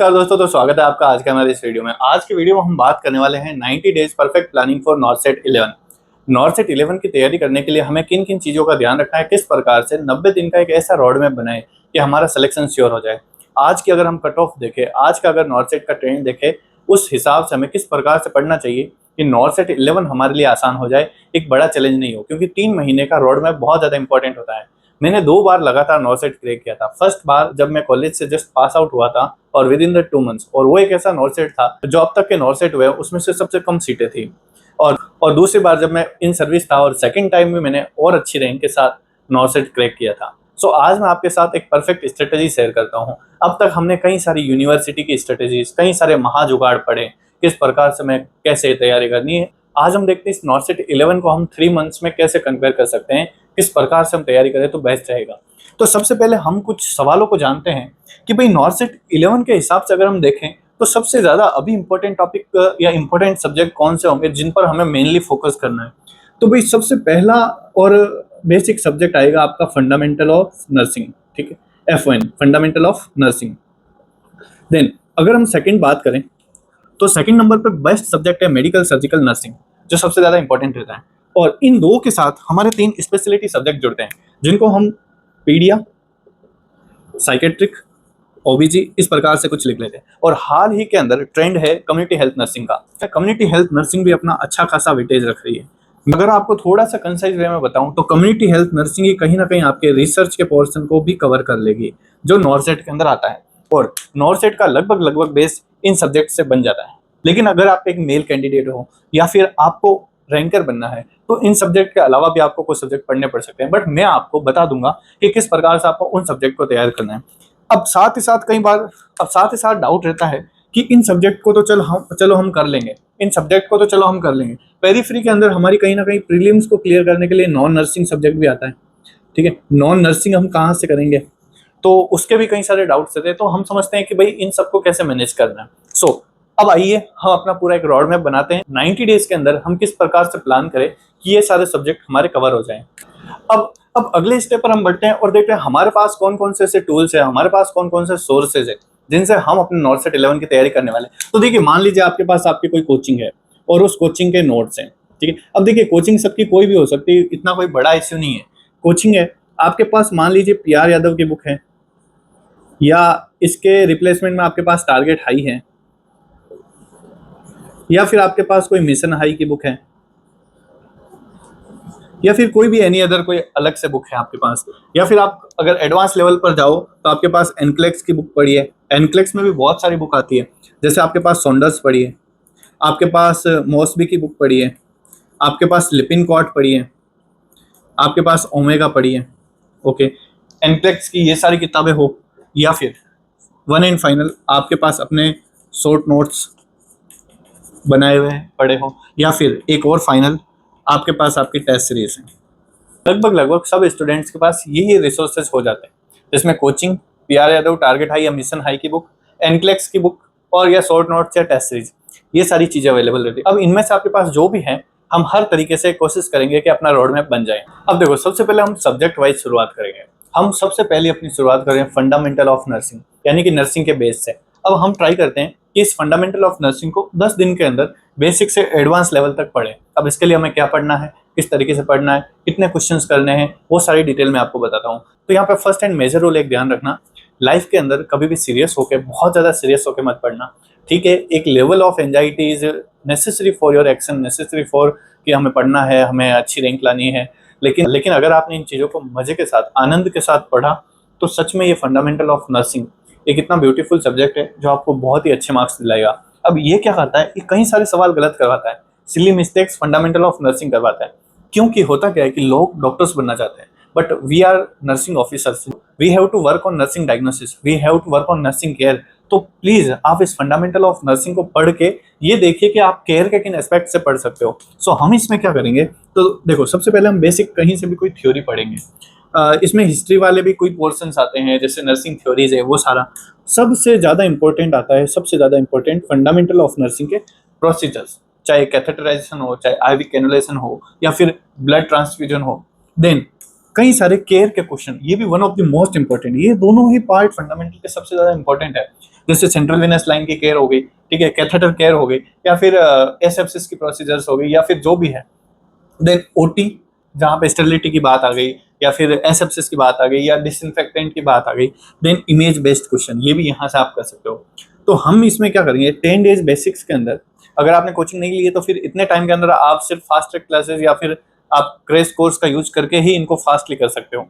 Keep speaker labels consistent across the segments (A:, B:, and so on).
A: नमस्कार दोस्तों, तो स्वागत है आपका आज के हमारे इस वीडियो में। आज की वीडियो में हम बात करने वाले हैं 90 डेज परफेक्ट प्लानिंग फॉर नॉर्सेट 11। नॉर्सेट 11 की तैयारी करने के लिए हमें किन किन चीज़ों का ध्यान रखना है, किस प्रकार से 90 दिन का एक ऐसा रोड मैप बनाए कि हमारा सिलेक्शन श्योर हो जाए। आज की अगर हम कट ऑफ देखें, आज का अगर नॉर्सेट का ट्रेंड देखें, उस हिसाब से हमें किस प्रकार से पढ़ना चाहिए कि नॉर्सेट 11 हमारे लिए आसान हो जाए, एक बड़ा चैलेंज नहीं हो। क्योंकि 3 महीने का रोड मैप बहुत ज़्यादा इंपॉर्टेंट होता है। मैंने 2 बार लगातार नॉर्सेट क्रैक किया था। फर्स्ट बार जब मैं कॉलेज से जस्ट पास आउट हुआ था और विद इन द 2 मंथ्स, और वो एक ऐसा नॉर्सेट था जो अब तक के नॉर्सेट हुए उसमें से सबसे कम सीटें थी। और दूसरी बार जब मैं इन सर्विस था और सेकंड टाइम भी मैंने और अच्छी रैंक के साथ नॉर्सेट क्रैक किया था। सो आज मैं आपके साथ एक परफेक्ट स्ट्रेटेजी शेयर करता हूँ। अब तक हमने कई सारी यूनिवर्सिटी की स्ट्रेटेजीज, कई सारे महाजुगाड़ पढ़े, किस प्रकार से मैं कैसे तैयारी करनी है। आज हम देखते हैं इस नॉर्सेट 11 को हम 3 मंथ्स में कैसे कंपेयर कर सकते हैं, किस प्रकार से हम तैयारी करें तो बेस्ट रहेगा। तो सबसे पहले हम कुछ सवालों को जानते हैं कि भाई नॉर्सेट 11 के हिसाब से अगर हम देखें तो सबसे ज़्यादा अभी इंपॉर्टेंट टॉपिक या इंपॉर्टेंट सब्जेक्ट कौन से होंगे जिन पर हमें मेनली फोकस करना है। तो भाई सबसे पहला और बेसिक सब्जेक्ट आएगा आपका फंडामेंटल ऑफ नर्सिंग, ठीक है, F1 fundamental of nursing. Then अगर हम सेकंड बात करें तो सेकंड नंबर पे बेस्ट सब्जेक्ट है मेडिकल सर्जिकल नर्सिंग, जो सबसे ज़्यादा इंपॉर्टेंट रहता है। और इन दो के साथ हमारे 3 स्पेशलिटी सब्जेक्ट जुड़ते हैं जिनको हम पीडिया, साइकेट्रिक, ओबीजी इस प्रकार से कुछ लिख लेते हैं। और हाल ही के अंदर ट्रेंड है कम्युनिटी हेल्थ नर्सिंग का। कम्युनिटी हेल्थ नर्सिंग भी अपना अच्छा खासा वेटेज रख रही है। अगर आपको थोड़ा सा कंसाइज वे में बताऊं तो कम्युनिटी हेल्थ नर्सिंग ही कहीं ना कहीं आपके रिसर्च के पोर्शन को भी कवर कर लेगी जो नॉर्सेट के अंदर आता है। और नॉर्सेट का लगभग बेस इन सब्जेक्ट से बन जाता है। लेकिन अगर आप एक मेल कैंडिडेट हो या फिर आपको रैंकर बनना है तो इन सब्जेक्ट के अलावा भी आपको कुछ सब्जेक्ट पढ़ने पड़ सकते हैं। बट मैं आपको बता दूंगा कि किस प्रकार से आपको उन सब्जेक्ट को तैयार करना है। अब साथ ही साथ डाउट रहता है कि इन सब्जेक्ट को तो चलो हम कर लेंगे, इन सब्जेक्ट को तो चलो हम कर लेंगे। पेरीफ्री के अंदर हमारी कहीं ना कहीं प्रीलिम्स को क्लियर करने के लिए नॉन नर्सिंग सब्जेक्ट भी आता है, ठीक है। नॉन नर्सिंग हम कहाँ से करेंगे, तो उसके भी कई सारे डाउट्स रहते हैं। तो हम समझते हैं कि भाई इन सबको कैसे मैनेज करना है। सो अब आइए हम अपना पूरा एक रोड मैप बनाते हैं 90 डेज के अंदर हम किस प्रकार से प्लान करें कि ये सारे सब्जेक्ट हमारे कवर हो जाएं। अब अगले स्टेप पर हम बढ़ते हैं और देखते हैं हमारे पास कौन कौन से ऐसे टूल्स है, हमारे पास कौन कौन से सोर्सेज है जिनसे हम अपने नॉर्सेट 11 की तैयारी करने वाले हैं। तो देखिए, मान लीजिए आपके पास आपकी कोई कोचिंग है और उस कोचिंग के नोट्स हैं, ठीक है। अब देखिए, कोचिंग सबकी कोई भी हो सकती है, इतना कोई बड़ा इश्यू नहीं है। कोचिंग है आपके पास, मान लीजिए PR यादव की बुक है या इसके रिप्लेसमेंट में आपके पास टारगेट हाई है, या फिर आपके पास कोई मिशन हाई की बुक है, या फिर कोई भी एनी अदर कोई अलग से बुक है आपके पास। या फिर आप अगर एडवांस लेवल पर जाओ तो आपके पास एनक्लेक्स की बुक पड़ी है। एनक्लेक्स में भी बहुत सारी बुक आती है, जैसे आपके पास सॉन्डर्स पड़ी है, आपके पास मॉसबी की बुक पड़ी है, आपके पास लिपिनकॉट पड़ी है, आपके पास ओमेगा पड़ी है, ओके। एनक्लेक्स की ये सारी किताबें हो, या फिर वन एंड फाइनल आपके पास अपने शॉर्ट नोट्स बनाए हुए पड़े हो, या फिर एक और फाइनल आपके पास आपकी टेस्ट सीरीज है। लगभग सब स्टूडेंट्स के पास यही रिसोर्सेज हो जाते हैं, जिसमें coaching, PR Yadav, target high या मिशन हाई की बुक, एनक्लेक्स की बुक और या शॉर्ट नोट्स या टेस्ट सीरीज, ये सारी चीजें अवेलेबल रहती है। अब इनमें से आपके पास जो भी है, हम हर तरीके से कोशिश करेंगे कि अपना रोड मैप बन जाए। अब देखो, सबसे पहले हम सब्जेक्ट वाइज शुरुआत करेंगे। हम सबसे पहले अपनी शुरुआत करें फंडामेंटल ऑफ नर्सिंग, यानी कि नर्सिंग के बेस से। अब हम ट्राई करते हैं कि इस फंडामेंटल ऑफ नर्सिंग को 10 दिन के अंदर बेसिक से एडवांस लेवल तक पढ़ें। अब इसके लिए हमें क्या पढ़ना है, किस तरीके से पढ़ना है, कितने क्वेश्चंस करने हैं, वो सारी डिटेल में आपको बताता हूँ। तो यहाँ पे फर्स्ट एंड मेजर रूल एक ध्यान रखना, लाइफ के अंदर कभी भी सीरियस होकर, बहुत ज़्यादा सीरियस होकर मत पढ़ना, ठीक है। एक level of anxiety is necessary for your action, necessary for कि हमें पढ़ना है, हमें अच्छी रैंक लानी है। लेकिन अगर आपने इन चीज़ों को मज़े के साथ, आनंद के साथ पढ़ा तो सच में ये फंडामेंटल ऑफ नर्सिंग एक इतना ब्यूटीफुल सब्जेक्ट है जो आपको बहुत ही अच्छे मार्क्स दिलाएगा। अब ये क्या करता है, ये कई सारे सवाल गलत करवाता है, silly mistakes fundamental of nursing करवाता है। क्योंकि होता क्या है कि लोग डॉक्टर्स बनना चाहते हैं, but we are nursing officers, we have to work on nursing diagnosis, we have to work on nursing care. तो प्लीज आप इस फंडामेंटल ऑफ नर्सिंग को पढ़ के ये देखिए कि आप केयर के किन एस्पेक्ट से पढ़ सकते हो। सो हम इसमें क्या करेंगे, तो देखो, सबसे पहले हम बेसिक कहीं से भी कोई थ्योरी पढ़ेंगे। इसमें हिस्ट्री वाले भी कोई पोर्शंस आते हैं, जैसे नर्सिंग थ्योरीज है, वो सारा। सबसे ज़्यादा इंपॉर्टेंट आता है, सबसे ज़्यादा इंपॉर्टेंट फंडामेंटल ऑफ नर्सिंग के प्रोसीजर्स, चाहे कैथेटराइजेशन हो, चाहे IV कैनुलेशन हो, या फिर ब्लड ट्रांसफ्यूजन हो। देन कई सारे केयर के क्वेश्चन, ये भी one of the most important. ये दोनों ही पार्ट फंडामेंटल के सबसे ज़्यादा इंपॉर्टेंट है। जैसे सेंट्रल वेनस लाइन की केयर हो गई, ठीक है, कैथेटर केयर हो गई, या फिर एसेप्सिस की प्रोसीजर्स हो गई, या फिर जो भी है। देन ओटी, जहाँ पे स्टेरिलिटी की बात आ गई, या फिर एसेप्सिस की बात आ गई, या डिसइंफेक्टेंट की बात आ गई। देन इमेज बेस्ड क्वेश्चन, ये भी यहाँ से आप कर सकते हो। तो हम इसमें क्या करेंगे, 10 डेज बेसिक्स के अंदर, अगर आपने कोचिंग नहीं ली है तो फिर इतने टाइम के अंदर आप सिर्फ फास्ट ट्रैक क्लासेस या फिर आप क्रैश कोर्स का यूज करके ही इनको फास्टली कर सकते हो।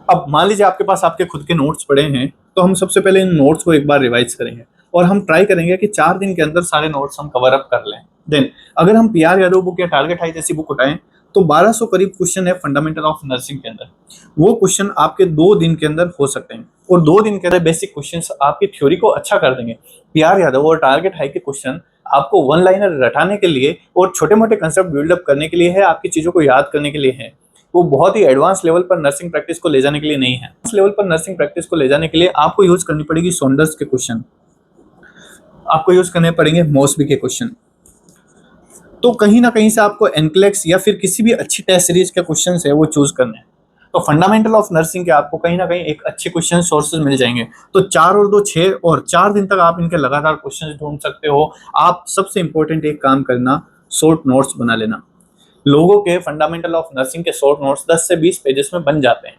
A: अब मान लीजिए आपके पास आपके खुद के नोट्स पड़े हैं, तो हम सबसे पहले इन नोट्स को एक बार रिवाइज करेंगे और हम ट्राई करेंगे कि 4 दिन के अंदर सारे नोट्स हम कवर अप कर लें। देन अगर हम पीआर यादव बुक या टारगेट हाई जैसी बुक उठाएं तो 1200 करीब क्वेश्चन है फंडामेंटल ऑफ नर्सिंग के अंदर। वो क्वेश्चन आपके 2 दिन के अंदर हो सकते हैं और 2 दिन के अंदर बेसिक क्वेश्चन आपकी थ्योरी को अच्छा कर देंगे। पीआर यादव और टारगेट हाई के क्वेश्चन आपको वन लाइनर रटाने के लिए और छोटे मोटे कंसेप्ट बिल्डअप करने के लिए है, आपकी चीजों को याद करने के लिए है। वो बहुत ही एडवांस लेवल पर नर्सिंग प्रैक्टिस को ले जाने के लिए नहीं है। इस लेवल पर नर्सिंग प्रैक्टिस को ले जाने के लिए आपको यूज करनी पड़ेगी सॉन्डर्स के क्वेश्चन, आपको यूज करने पड़ेंगे मॉसबी के क्वेश्चन। तो कहीं ना कहीं से आपको एनक्लेक्स या फिर किसी भी अच्छी टेस्ट सीरीज के क्वेश्चन है वो चूज करने हैं। तो फंडामेंटल ऑफ नर्सिंग के आपको कहीं ना कहीं एक अच्छे क्वेश्चन सोर्सेज मिल जाएंगे। तो 4 और 2 6 और 4 दिन तक आप इनके लगातार क्वेश्चन ढूंढ सकते हो। आप सबसे इंपॉर्टेंट एक काम करना, शॉर्ट नोट्स बना लेना। लोगों के फंडामेंटल ऑफ नर्सिंग के शॉर्ट नोट्स 10 से 20 पेजेस में बन जाते हैं।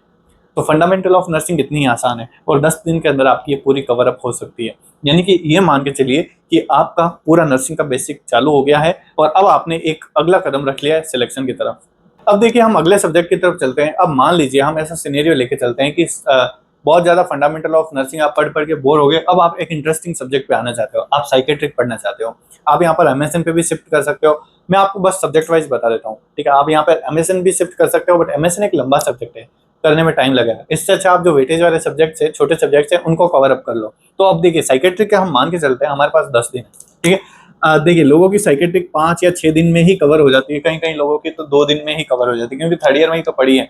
A: तो फंडामेंटल ऑफ नर्सिंग इतनी आसान है और 10 दिन के अंदर आपकी ये पूरी कवर अप हो सकती है। यानी कि ये मान के चलिए कि आपका पूरा नर्सिंग का बेसिक चालू हो गया है और अब आपने एक अगला कदम रख लिया है सिलेक्शन की तरफ। अब देखिए हम अगले सब्जेक्ट की तरफ चलते हैं। अब मान लीजिए हम ऐसा सिनेरियो लेके चलते हैं कि बहुत ज्यादा फंडामेंटल ऑफ नर्सिंग आप पढ़ के बोर हो गए। अब आप एक इंटरेस्टिंग सब्जेक्ट पे आना चाहते हो, आप साइकेट्रिक पढ़ना चाहते हो। आप यहाँ पर एमएसएन पे भी शिफ्ट कर सकते हो। मैं आपको बस सब्जेक्ट वाइज बता देता हूँ, ठीक है। आप यहाँ पर एमएसएन भी शिफ्ट कर सकते हो, बट एमएसएन एक लंबा सब्जेक्ट है, करने में टाइम लगेगा। इससे अच्छा आप जो वेटेज वाले सब्जेक्ट है, छोटे सब्जेक्ट है, उनको कवर अप कर लो। तो अब देखिए साइकेट्रिक का हम मान के चलते हैं हमारे पास 10 दिन है, ठीक है। देखिए लोगों की साइकेट्रिक 5 या 6 दिन में ही कवर हो जाती है, कहीं कहीं लोगों की तो 2 दिन में ही कवर हो जाती है, क्योंकि थर्ड ईयर में ही तो पढ़ी है।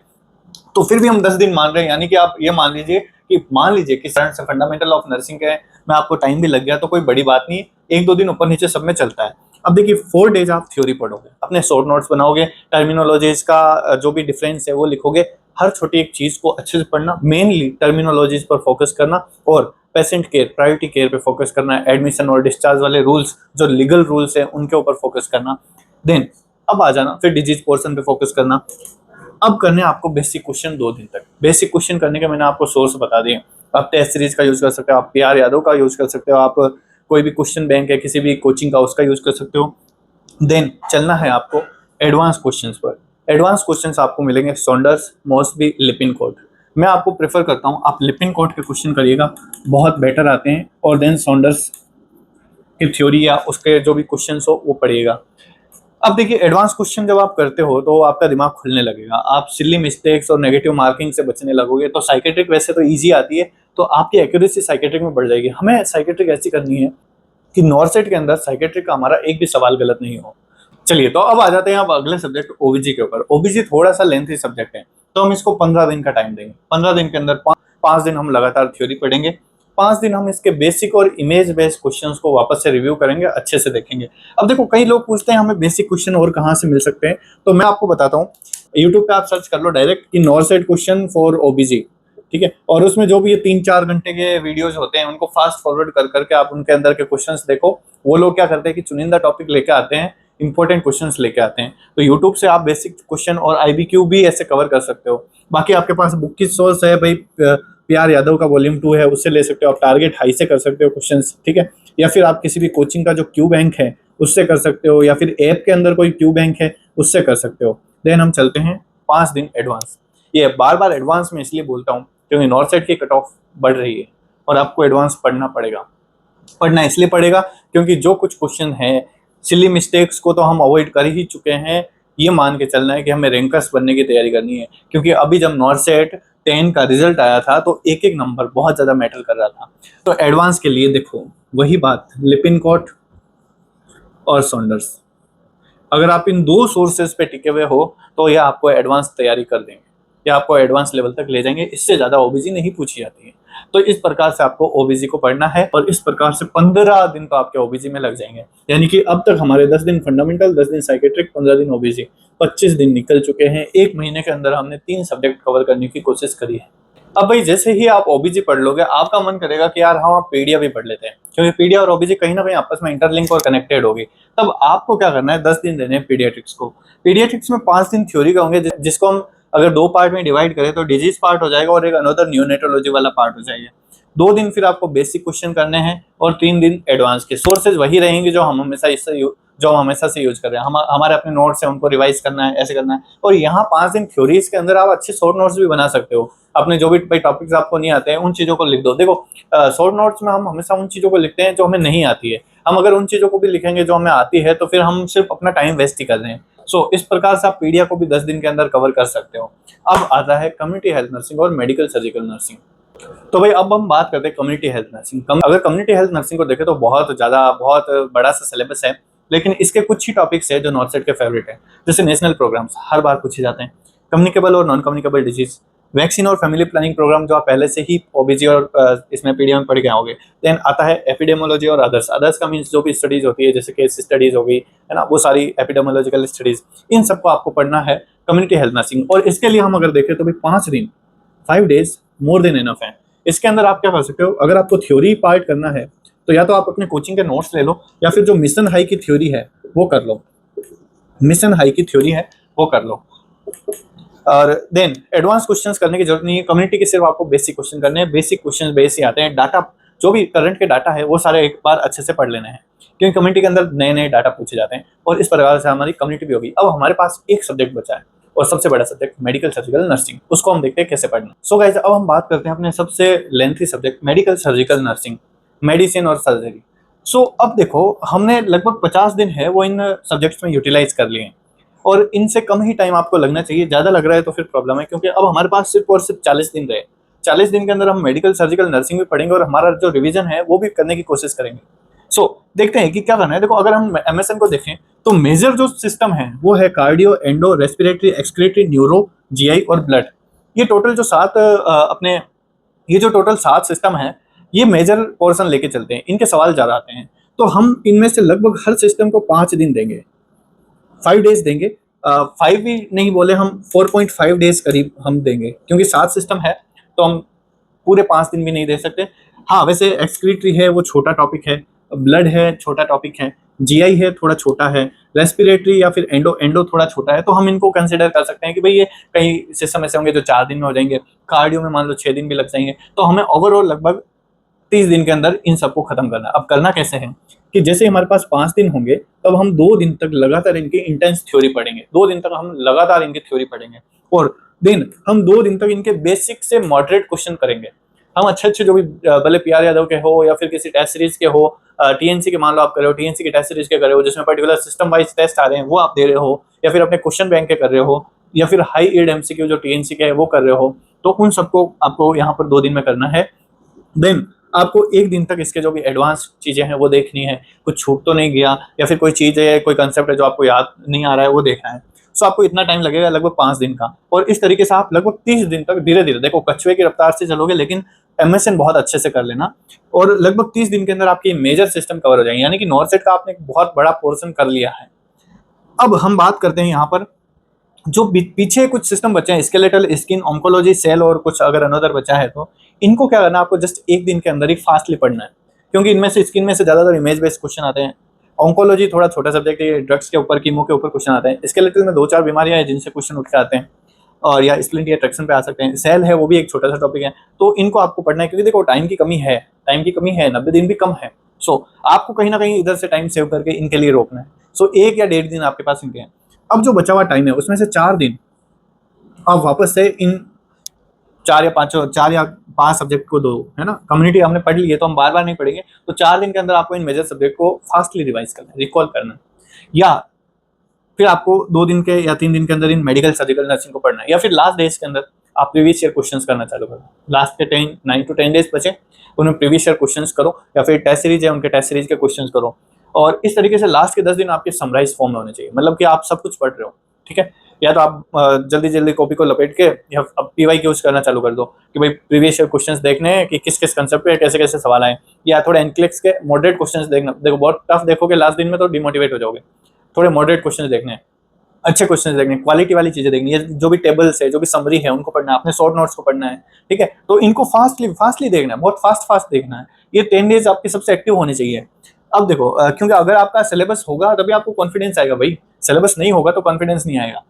A: तो फिर भी हम 10 दिन मान रहे हैं, यानी कि आप ये मान लीजिए कि से फंडामेंटल ऑफ नर्सिंग है में आपको टाइम भी लग गया तो कोई बड़ी बात नहीं, 1-2 दिन ऊपर नीचे सब में चलता है। अब देखिए 4 डेज आप थ्योरी पढ़ोगे, अपने शॉर्ट नोट्स बनाओगे, टर्मिनोलॉजीज का जो भी डिफरेंस है वो लिखोगे। हर छोटी एक चीज को अच्छे से पढ़ना, मेनली टर्मिनोलॉजीज पर फोकस करना और पेशेंट केयर, प्रायोरिटी केयर पे फोकस करना, एडमिशन और डिस्चार्ज वाले रूल्स जो लीगल रूल्स है उनके ऊपर फोकस करना। देन अब आ जाना फिर डिजीज पोर्शन पे फोकस करना। अब करने आपको बेसिक क्वेश्चन 2 दिन तक। बेसिक क्वेश्चन करने के मैंने आपको सोर्स बता दिए। आप टेस्ट सीरीज का यूज कर सकते हो, आप पीआर यादव का यूज कर सकते हो, आप कोई भी क्वेश्चन बैंक है किसी भी कोचिंग का उसका यूज कर सकते हो। देन चलना है आपको एडवांस क्वेश्चंस पर। एडवांस क्वेश्चंस आपको मिलेंगे सॉन्डर्स, मॉसबी, लिपिनकोट। मैं आपको प्रेफर करता हूँ आप लिपिनकोट के क्वेश्चन करिएगा, बहुत बेटर आते हैं। और देन सॉन्डर्स की थ्योरी या उसके जो भी क्वेश्चंस हो वो पढ़िएगा। अब देखिए एडवांस क्वेश्चन जब आप करते हो तो आपका दिमाग खुलने लगेगा, आप सिली मिस्टेक्स और नेगेटिव मार्किंग से बचने लगोगे। तो साइकेट्रिक वैसे तो इजी आती है, तो आपकी एक्यूरेसी साइकेट्रिक में बढ़ जाएगी। हमें साइकेट्रिक ऐसी करनी है कि नॉर्सेट के अंदर साइकेट्रिक का हमारा एक भी सवाल गलत नहीं हो। चलिए तो अब आ जाते हैं अब अगले सब्जेक्ट ओबीजी के ऊपर। ओबीजी थोड़ा सा लेंथी सब्जेक्ट है, तो हम इसको 15 दिन का टाइम देंगे। 15 दिन के अंदर 5 दिन हम लगातार थ्योरी पढ़ेंगे, 5 दिन हम इसके बेसिक और इमेज बेस्ड क्वेश्चंस को वापस से रिव्यू करेंगे, अच्छे से देखेंगे। अब देखो कई लोग पूछते हैं हमें बेसिक क्वेश्चन और कहाँ से मिल सकते हैं, तो मैं आपको बताता हूँ। यूट्यूब पे आप सर्च कर लो डायरेक्ट कि नॉर्सेट क्वेश्चन फॉर ओबीजी, ठीक है। और उसमें जो भी ये 3-4 घंटे के वीडियोज होते हैं उनको फास्ट फॉरवर्ड कर करके आप उनके अंदर के क्वेश्चंस देखो। वो लोग क्या करते हैं कि चुनिंदा टॉपिक लेके आते हैं, इंपॉर्टेंट क्वेश्चंस लेके आते हैं। तो यूट्यूब से आप बेसिक क्वेश्चन और आईबीक्यू भी ऐसे कवर कर सकते हो। बाकी आपके पास बुक की सोर्स है भाई, पीआर यादव का वॉल्यूम 2 है, उससे ले सकते हो। आप टारगेट हाई से कर सकते हो क्वेश्चंस, ठीक है। या फिर आप किसी भी कोचिंग का जो क्यू बैंक है उससे कर सकते हो, या फिर ऐप के अंदर कोई क्यू बैंक है उससे कर सकते हो। देन हम चलते हैं 5 दिन एडवांस। ये बार बार एडवांस में इसलिए बोलता हूँ क्योंकि नॉर्थ साइड की कट ऑफ बढ़ रही है और आपको एडवांस पढ़ना पड़ेगा। पढ़ना इसलिए पड़ेगा क्योंकि जो कुछ क्वेश्चन है, सिली मिस्टेक्स को तो हम अवॉइड कर ही चुके हैं। ये मान के चलना है कि हमें रैंकर्स बनने की तैयारी करनी है, क्योंकि अभी जब नॉर्थ सेट 10 का रिजल्ट आया था तो एक एक नंबर बहुत ज्यादा मैटर कर रहा था। तो एडवांस के लिए देखो वही बात, लिपिनकोट और सॉन्डर्स, अगर आप इन 2 सोर्सेज पे टिके हुए हो तो ये आपको एडवांस तैयारी कर देंगे, या आपको एडवांस लेवल तक ले जाएंगे। इससे ज्यादा ओबीजी नहीं पूछी जाती है। तो इस प्रकार से आपको ओबीजी को पढ़ना है और इस प्रकार से 15 दिन तो आपके ओबीजी में लग जाएंगे। यानी कि अब तक हमारे 10 दिन फंडामेंटल, 10 दिन साइकेट्रिक, 15 दिन ओबीजी, 25 दिन निकल चुके हैं। 1 महीने के अंदर हमने 3 सब्जेक्ट कवर करने की कोशिश करी है। अब भाई जैसे ही आप ओबीजी पढ़ लोगे आपका मन करेगा कि यार हम आप पीडिया भी पढ़ लेते हैं, क्योंकि पीडिया और ओबीजी कहीं ना कहीं आपस में इंटरलिंक और कनेक्टेड होगी। तब आपको क्या करना है, 10 दिन देने हैं पीडियाट्रिक्स को। पीडियाट्रिक्स में 5 दिन थ्योरी का होंगे, जिसको हम अगर 2 पार्ट में डिवाइड करें तो डिजीज पार्ट हो जाएगा और एक अनदर न्यूनेटोलॉजी वाला पार्ट हो जाएगा। 2 दिन फिर आपको बेसिक क्वेश्चन करने हैं और 3 दिन एडवांस के। सोर्सेज वही रहेंगे जो हम हमेशा से यूज कर रहे हैं। हमारे अपने नोट्स हैं, उनको रिवाइज करना है, ऐसे करना है। और यहाँ 5 दिन थ्योरी, इसके अंदर आप अच्छे शॉर्ट नोट्स भी बना सकते हो। अपने जो भी भाई टॉपिक्स आपको नहीं आते हैं उन चीजों को लिख दो। देखो शॉर्ट नोट्स में हम हमेशा उन चीजों को लिखते हैं जो हमें नहीं आती है। हम अगर उन चीजों को भी लिखेंगे जो हमें आती है तो फिर हम सिर्फ अपना टाइम वेस्ट ही कर रहे हैं। इस प्रकार से आप पीडिया को भी 10 दिन के अंदर कवर कर सकते हो। अब आता है कम्युनिटी हेल्थ नर्सिंग और मेडिकल सर्जिकल नर्सिंग। तो भाई अब हम बात करते हैं कम्युनिटी हेल्थ नर्सिंग। अगर कम्युनिटी हेल्थ नर्सिंग को देखें तो बहुत बड़ा सा सिलेबस है, लेकिन इसके कुछ ही टॉपिक्स है जो नॉर्थ सेट के फेवरेट है। जैसे नेशनल प्रोग्राम्स हर बार पूछे जाते हैं, कम्युनिकेबल और नॉन कम्युनिकेबल डिजीज, वैक्सीन और फैमिली प्लानिंग प्रोग्राम जो आप पहले से ही ओबीजी और इसमें पीडिया में पढ़ के आओगे। देन आता है एपिडेमोलॉजी और अदर्स का मीन्स जो भी स्टडीज होती है, जैसे केस स्टडीज होगी, है ना, वो सारी एपिडेमोलॉजिकल स्टडीज, इन सबको आपको पढ़ना है कम्युनिटी हेल्थ नर्सिंग। और इसके लिए हम अगर देखें तो भाई 5 दिन, 5 days मोर देन इनफ है। इसके अंदर आप क्या कर सकते हो, अगर आपको थ्योरी पार्ट करना है तो या तो आप अपने कोचिंग के नोट्स ले लो, या फिर जो मिशन हाई की थ्योरी है वो कर लो। मिशन हाई की थ्योरी है वो कर लो। और देन एडवांस क्वेश्चंस करने की जरूरत नहीं है। कम्युनिटी के सिर्फ आपको बेसिक क्वेश्चन करने हैं। बेसिक क्वेश्चन बेस ही आते हैं। डाटा जो भी करंट के डाटा है वो सारे एक बार अच्छे से पढ़ लेने हैं, क्योंकि कम्युनिटी के अंदर नए नए डाटा पूछे जाते हैं। और इस प्रकार से हमारी कम्युनिटी भी होगी। अब हमारे पास एक सब्जेक्ट बचा है और सबसे बड़ा सब्जेक्ट मेडिकल सर्जिकल नर्सिंग, उसको हम देखते हैं कैसे पढ़ना। सो गाइस अब हम बात करते हैं अपने सबसे lengthy subject medical surgical nursing, medicine और सर्जरी। अब देखो हमने लगभग 50 दिन है वो इन सब्जेक्ट्स में यूटिलाइज कर लिए हैं, और इनसे कम ही टाइम आपको लगना चाहिए। ज़्यादा लग रहा है तो फिर प्रॉब्लम है, क्योंकि अब हमारे पास सिर्फ और सिर्फ 40 दिन रहे। 40 दिन के अंदर हम मेडिकल सर्जिकल नर्सिंग भी पढ़ेंगे और हमारा जो रिवीजन है वो भी करने की कोशिश करेंगे। देखते हैं कि क्या करना है। देखो अगर हम एमएसएन को देखें तो मेजर जो सिस्टम है वो है cardio, endo, respiratory, excretory, neuro, GI और ब्लड। ये टोटल जो टोटल 7 सिस्टम है, ये मेजर पोर्शन लेके चलते हैं। इनके सवाल ज़्यादा आते हैं, तो हम इनमें से लगभग हर सिस्टम को 5 दिन देंगे, 5 days देंगे। 5 भी नहीं बोले हम, 4.5 days करीब हम देंगे, क्योंकि 7 सिस्टम है तो हम पूरे 5 दिन भी नहीं दे सकते। हाँ वैसे एक्सक्रीटरी है वो छोटा टॉपिक है, ब्लड है छोटा टॉपिक है, जीआई है थोड़ा छोटा है, रेस्पिरेटरी या फिर एंडो थोड़ा छोटा है, तो हम इनको कंसिडर कर सकते हैं कि भाई ये कई सिस्टम ऐसे होंगे जो 4 दिन में हो जाएंगे। कार्डियो में मान लो 6 दिन भी लग जाएंगे। तो हमें ओवरऑल लगभग 30 दिन के अंदर इन सबको खत्म करना है। अब करना कैसे है कि जैसे हमारे पास 5 दिन होंगे तब हम 2 दिन तक लगातार इनकी इंटेंस थ्योरी पढ़ेंगे। 2 दिन तक हम लगातार इनकी थ्योरी पढ़ेंगे, और देन हम 2 दिन तक इनके बेसिक से मॉडरेट क्वेश्चन करेंगे। हम अच्छे जो भी भले पीआर यादव के हो या फिर किसी टेस्ट सीरीज के हो, टीएनसी के मान लो आप कर रहे हो, टीएनसी के टेस्ट सीरीज के कर रहे हो जिसमें पर्टिकुलर सिस्टम वाइज टेस्ट आ रहे हैं वो आप दे रहे हो, या फिर अपने क्वेश्चन बैंक के कर रहे हो, या फिर हाई एड एमसीक्यू जो टीएनसी के है वो कर रहे हो, तो उन सबको आपको यहाँ पर 2 दिन में करना है। देन आपको 1 दिन तक इसके जो भी एडवांस चीजें हैं वो देखनी है, कुछ छूट तो नहीं गया, या फिर कोई चीज है, कोई कंसेप्ट है जो आपको याद नहीं आ रहा है वो देखना है। आपको इतना टाइम लगेगा लगभग 5 दिन का, और इस तरीके से आप लगभग 30 दिन तक धीरे धीरे, देखो कछुए की रफ्तार से चलोगे लेकिन एमएसएन बहुत अच्छे से कर लेना, और लगभग 30 दिन के अंदर आपकी मेजर सिस्टम कवर हो जाएंगे। यानी कि नॉर्थ सेट का आपने एक बहुत बड़ा पोर्शन कर लिया है। अब हम बात करते हैं यहाँ पर जो पीछे कुछ सिस्टम बचे हैं, स्केलेटल, स्किन, ऑन्कोलॉजी, सेल और कुछ अगर अनदर बचा है, तो इनको क्या करना है, आपको जस्ट 1 दिन के अंदर ही फास्टली पढ़ना है, क्योंकि इनमें से स्किन में से ज्यादातर इमेज बेस्ड क्वेश्चन आते हैं। ऑन्कोलॉजी थोड़ा छोटा सब्जेक्ट है, ड्रग्स के ऊपर, कीमो के ऊपर क्वेश्चन आते हैं। स्केलेटल में 2-4 बीमारियां हैं जिनसे क्वेश्चन उठ के आते हैं, और या स्प्लिंट या ट्रैक्शन पे आ सकते हैं। सेल है वो भी एक छोटा सा टॉपिक है, तो इनको आपको पढ़ना है, क्योंकि देखो टाइम की कमी है, 90 दिन भी कम है। आपको कहीं ना कहीं इधर से टाइम सेव करके इनके लिए रोकना है। 1 या 1.5 दिन आपके पास इनके हैं। अब जो बचा हुआ टाइम है उसमें से 4 दिन आप वापस से इन 4 या 5 सब्जेक्ट को दो, है ना। कम्युनिटी हमने पढ़ ली है तो हम बार बार नहीं पढ़ेंगे, तो 4 दिन के अंदर आपको इन मेजर सब्जेक्ट को फास्टली रिवाइज करना है, रिकॉल करना है, या फिर आपको 2 दिन के या 3 दिन के अंदर इन मेडिकल सर्जिकल नर्सिंग को पढ़ना है, या फिर लास्ट डेज के अंदर आप प्रीवियस ईयर क्वेश्चंस करना चालू करो। लास्ट के 9 to 10 डेज बचे, उनमें प्रीवियस ईयर क्वेश्चंस करो, या फिर टेस्ट सीरीज है उनके टेस्ट सीरीज के क्वेश्चंस करो। और इस तरीके से लास्ट के 10 दिन आपके समराइज फॉर्म में होने चाहिए, मतलब कि आप सब कुछ पढ़ रहे हो, ठीक है। या तो आप जल्दी जल्दी कॉपी को लपेट के या अब पीवाई यूज करना चालू कर दो कि भाई प्रीवियस ईयर क्वेश्चंस देखने हैं कि किस किस कंसेप्ट पे कैसे कैसे सवाल आए, या थोड़े एनक्लिक्स के मॉडरेट क्वेश्चंस देखना। देखो बहुत टफ देखोगे लास्ट दिन में तो डिमोटिवेट हो जाओगे, थोड़े मॉडरेट क्वेश्चंस देखने हैं। अच्छे क्वेश्चन देखने, क्वालिटी वाली चीजें देखनी है, जो भी टेबल्स है, जो भी समरी है उनको पढ़ना है, अपने शॉर्ट नोट्स को पढ़ना है, ठीक है। तो इनको फास्टली देखना है, बहुत फास्ट देखना है। ये 10 डेज आपकी सबसे एक्टिव होनी चाहिए। अब देखो क्योंकि अगर आपका सिलेबस होगा तभी आपको कॉन्फिडेंस आएगा भाई, सिलेबस नहीं होगा तो कॉन्फिडेंस नहीं आएगा।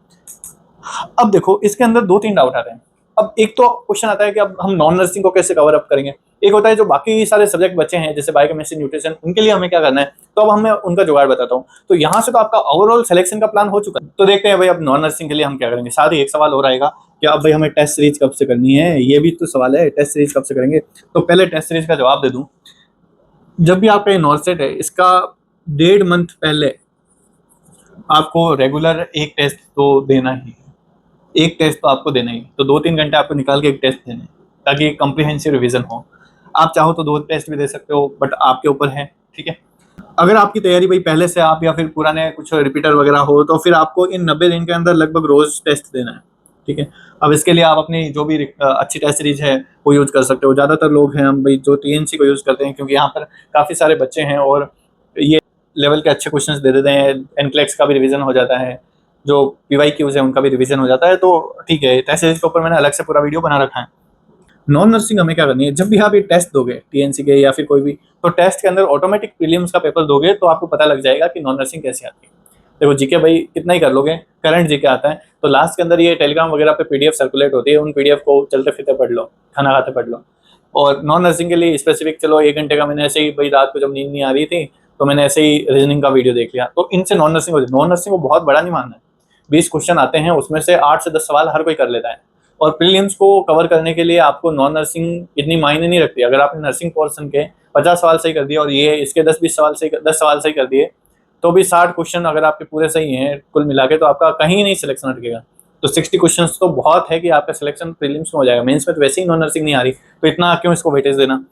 A: अब देखो इसके अंदर 2-3 डाउट आते हैं। अब एक तो क्वेश्चन आता है कि अब हम नॉन नर्सिंग को कैसे कवर अप करेंगे। एक होता है जो बाकी सारे सब्जेक्ट बचे हैं जैसे बायोकेमिस्ट्री, न्यूट्रिशन, उनके लिए हमें क्या करना है। तो अब हमें उनका जुगाड़ बताता हूँ। तो यहाँ से तो आपका ओवरऑल सिलेक्शन का प्लान हो चुका है। तो देखते हैं भाई अब नॉन नर्सिंग के लिए हम क्या करेंगे। साथ ही एक सवाल और आएगा कि अब भाई हमें टेस्ट सीरीज कब से करनी है, ये भी तो सवाल है, टेस्ट सीरीज कब से करेंगे। तो पहले टेस्ट सीरीज का जवाब दे दूं, जब भी आपका नॉर्सेट है इसका 1.5 मंथ पहले आपको रेगुलर एक टेस्ट तो देना ही है। एक टेस्ट तो आपको देना ही, तो 2-3 घंटे आपको निकाल के एक टेस्ट देना है ताकि कॉम्प्रिहेंसिव रिवीजन हो। आप चाहो तो 2 टेस्ट भी दे सकते हो, बट आपके ऊपर है, ठीक है। अगर आपकी तैयारी भाई पहले से आप या फिर पुराने कुछ रिपीटर वगैरह हो तो फिर आपको इन 90 दिन के अंदर लगभग रोज टेस्ट देना है, ठीक है। अब इसके लिए आप अपनी जो भी अच्छी टेस्ट सीरीज है वो यूज कर सकते हो। ज़्यादातर लोग हैं हम भाई जो टीएनसी को यूज करते हैं, क्योंकि यहाँ पर काफ़ी सारे बच्चे हैं और ये लेवल के अच्छे क्वेश्चंस दे देते हैं। एनक्लेक्स का भी रिवीजन हो जाता है, जो पीवाईक्यूज है उनका भी रिवीजन हो जाता है। तो ठीक है, टेस्ट सीरीज के ऊपर मैंने अलग से पूरा वीडियो बना रखा है। नॉन नर्सिंग हमें क्या करनी है, जब भी आप ये टेस्ट दोगे टीएनसी के या फिर कोई भी, तो टेस्ट के अंदर ऑटोमेटिक प्रीलिम्स का पेपर दोगे तो आपको पता लग जाएगा कि नॉन नर्सिंग कैसे आती है। देखो जीके भाई कितना ही कर लोगे, करंट जीके आता है तो लास्ट के अंदर ये टेलीग्राम वगैरह पे पीडीएफ सर्कुलेट होती है, उन पीडीएफ को चलते फिरते पढ़ लो, खाना खाते पढ़ लो। और नॉन नर्सिंग के लिए स्पेसिफिक चलो 1 घंटे का मैंने ऐसे ही भाई रात को जब नींद नहीं आ रही थी तो मैंने ऐसे ही रीजनिंग का वीडियो देख लिया, तो इनसे नॉन नर्सिंग हो जाए। नॉन नर्सिंग को बहुत बड़ा नहीं मानना है, 20 क्वेश्चन आते हैं उसमें से 8 से 10 सवाल हर कोई कर लेता है। और प्रीलिम्स को कवर करने के लिए आपको नॉन नर्सिंग इतनी मायने नहीं रखती। अगर आपने नर्सिंग पोर्शन के 50 सवाल सही कर दिए और ये इसके 10-20 सवाल सही 10 सवाल सही कर दिए तो भी 60 क्वेश्चन अगर आपके पूरे सही हैं कुल मिला के तो आपका कहीं नहीं सिलेक्शन अटकेगा। तो 60 क्वेश्चन तो बहुत है कि आपका सिलेक्शन प्रीलिम्स में हो जाएगा। मेंस में तो वैसे ही नॉन नर्सिंग नहीं आ रही, तो इतना क्यों इसको वेटेज देना।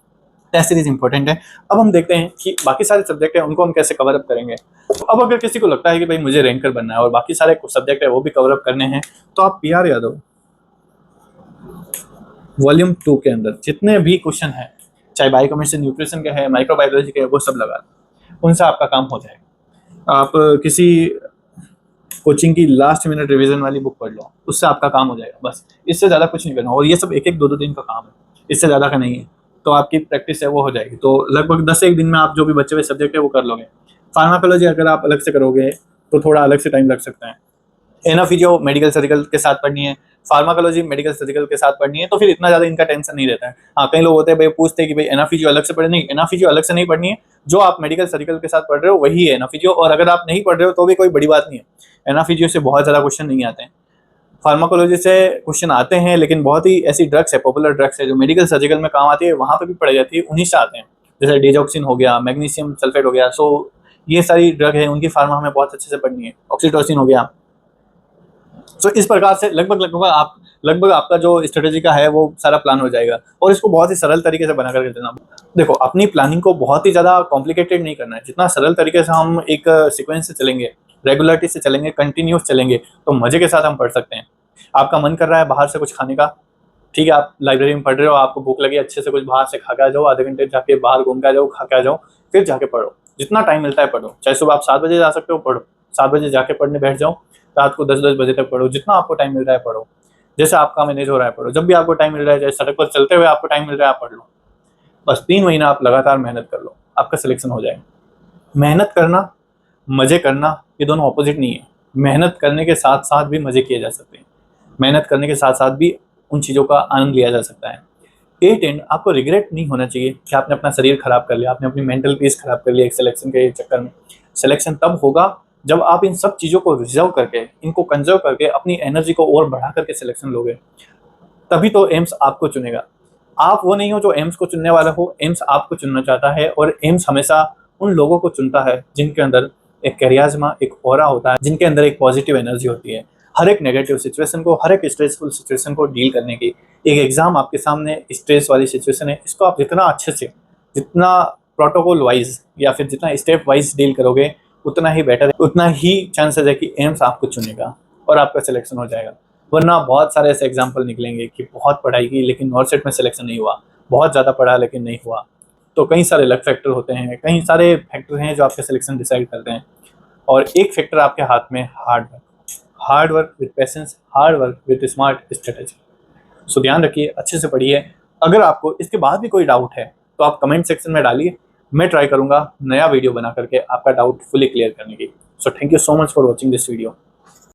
A: टेस्ट सीरीज इंपॉर्टेंट है। अब हम देखते हैं कि बाकी सारे सब्जेक्ट हैं उनको हम कैसे कवर अप करेंगे। तो अब अगर किसी को लगता है कि भाई मुझे रैंकर बनना है और बाकी सारे सब्जेक्ट है वो भी कवर अप करने हैं, तो आप पीआर यादव वॉल्यूम 2 के अंदर जितने भी क्वेश्चन हैं, चाहे बायोकेमिस्ट्री, न्यूट्रिशन के हैं, माइक्रोबायोलॉजी के हैं, वो सब लगा लें, उनसे आपका काम हो जाएगा। आप किसी कोचिंग की लास्ट मिनट रिवीजन वाली बुक पढ़ लो, उससे आपका काम हो जाएगा बस। इससे ज़्यादा कुछ नहीं करना, और ये सब 1-1, 2-2 दिन का काम है, इससे ज़्यादा का नहीं है। तो आपकी प्रैक्टिस है वो हो जाएगी। तो लगभग 10-1 दिन में आप जो भी बचे हुए सब्जेक्ट है वो कर लोगे। फार्माकोलॉजी अगर आप अलग से करोगे तो थोड़ा अलग से टाइम लग सकता है। एनाफिजियो मेडिकल सर्जिकल के साथ पढ़नी है, फार्माकोलॉजी मेडिकल सर्जिकल के साथ पढ़नी है, तो फिर इतना ज़्यादा इनका टेंशन नहीं रहता है। हाँ, कई लोग होते हैं भाई पूछते हैं कि भाई एनाफिजियो अलग से पढ़नी, नहीं, एनाफिजियो अलग से नहीं पढ़नी है। जो आप मेडिकल सर्जिकल के साथ पढ़ रहे हो वही है एनाफिजियो, और अगर आप नहीं पढ़ रहे हो तो भी कोई बड़ी बात नहीं है। एनाफिजियो से बहुत ज़्यादा क्वेश्चन नहीं आते हैं। फार्माकोलॉजी से क्वेश्चन आते हैं, लेकिन बहुत ही ऐसी ड्रग्स है, पॉपुलर ड्रग्स है जो मेडिकल सर्जिकल में काम आती है, वहाँ पे भी पढ़ाई जाती है, उन्हीं से आते हैं। जैसे डिजॉक्सिन हो गया, मैग्नीशियम सल्फेट हो गया। सो ये सारी ड्रग है, उनकी फार्मा हमें बहुत अच्छे से पढ़नी है। ऑक्सीटोसिन हो गया। सो इस प्रकार से लगभग आपका जो स्ट्रेटेजी का है वो सारा प्लान हो जाएगा। और इसको बहुत ही सरल तरीके से बना करके देना। देखो अपनी प्लानिंग को बहुत ही ज़्यादा कॉम्प्लिकेटेड नहीं करना है। जितना सरल तरीके से हम एक सीक्वेंस से चलेंगे, रेगुलरिटी से चलेंगे, कंटिन्यूस चलेंगे, तो मजे के साथ हम पढ़ सकते हैं। आपका मन कर रहा है बाहर से कुछ खाने का, ठीक है, आप लाइब्रेरी में पढ़ रहे हो, आपको भूख लगी, अच्छे से कुछ बाहर से खा के आ जाओ, आधे घंटे जाके बाहर घूम के आ जाओ, खा के आ जाओ, फिर जाके पढ़ो। जितना टाइम मिलता है पढ़ो। चाहे सुबह आप 7 बजे जा सकते हो, पढ़ो, 7 बजे जाके पढ़ने बैठ जाओ, रात को 10-10 बजे तक पढ़ो। जितना आपको टाइम मिल रहा है पढ़ो, जैसे आपका मैनेज हो रहा है पढ़ो। जब भी आपको टाइम मिल रहा है, चाहे सड़क पर चलते हुए आपको टाइम मिल रहा है, आप पढ़ लो। बस 3 महीना आप लगातार मेहनत कर लो, आपका सिलेक्शन हो जाएगा। मेहनत करना, मजे करना, ये दोनों ऑपोजिट नहीं है। मेहनत करने के साथ साथ भी मजे किए जा सकते हैं। मेहनत करने के साथ साथ भी उन चीज़ों का आनंद लिया जा सकता है। एट एंड आपको रिग्रेट नहीं होना चाहिए कि आपने अपना शरीर खराब कर लिया, आपने अपनी मेंटल पीस खराब कर लिया एक सिलेक्शन के चक्कर में। सिलेक्शन तब होगा जब आप इन सब चीज़ों को रिजर्व करके, इनको कंजर्व करके, अपनी एनर्जी को और बढ़ा करके सिलेक्शन लोगे, तभी तो एम्स आपको चुनेगा। आप वो नहीं हो जो एम्स को चुनने वाला हो, एम्स आपको चुनना चाहता है। और एम्स हमेशा उन लोगों को चुनता है जिनके अंदर एक कैरियाजमा, एक ऑरा होता है, जिनके अंदर एक पॉजिटिव एनर्जी होती है। हर एक नेगेटिव सिचुएशन को, हर एक स्ट्रेसफुल सिचुएशन को डील करने की। एक एग्जाम आपके सामने स्ट्रेस वाली सिचुएशन है, इसको आप जितना अच्छे से, जितना प्रोटोकॉल वाइज या फिर जितना स्टेप वाइज डील करोगे उतना ही बेटर है, उतना ही चांसेस है कि एम्स आपको चुनेगा और आपका सिलेक्शन हो जाएगा। वरना बहुत सारे ऐसे एग्जाम्पल निकलेंगे कि बहुत पढ़ाई की लेकिन नॉर्सेट में सिलेक्शन नहीं हुआ, बहुत ज़्यादा पढ़ा लेकिन नहीं हुआ। तो कई सारे लक फैक्टर होते हैं, कई सारे फैक्टर हैं जो आपके सिलेक्शन डिसाइड करते हैं। और एक फैक्टर आपके हाथ में, hard work. Hard work with patience, hard work with smart strategy. So ध्यान रखिए, अच्छे से पढ़िए। अगर आपको इसके बाद भी कोई डाउट है तो आप कमेंट सेक्शन में डालिए, मैं ट्राई करूंगा नया वीडियो बना करके आपका डाउट फुली क्लियर करने की। So thank you so much for watching this video.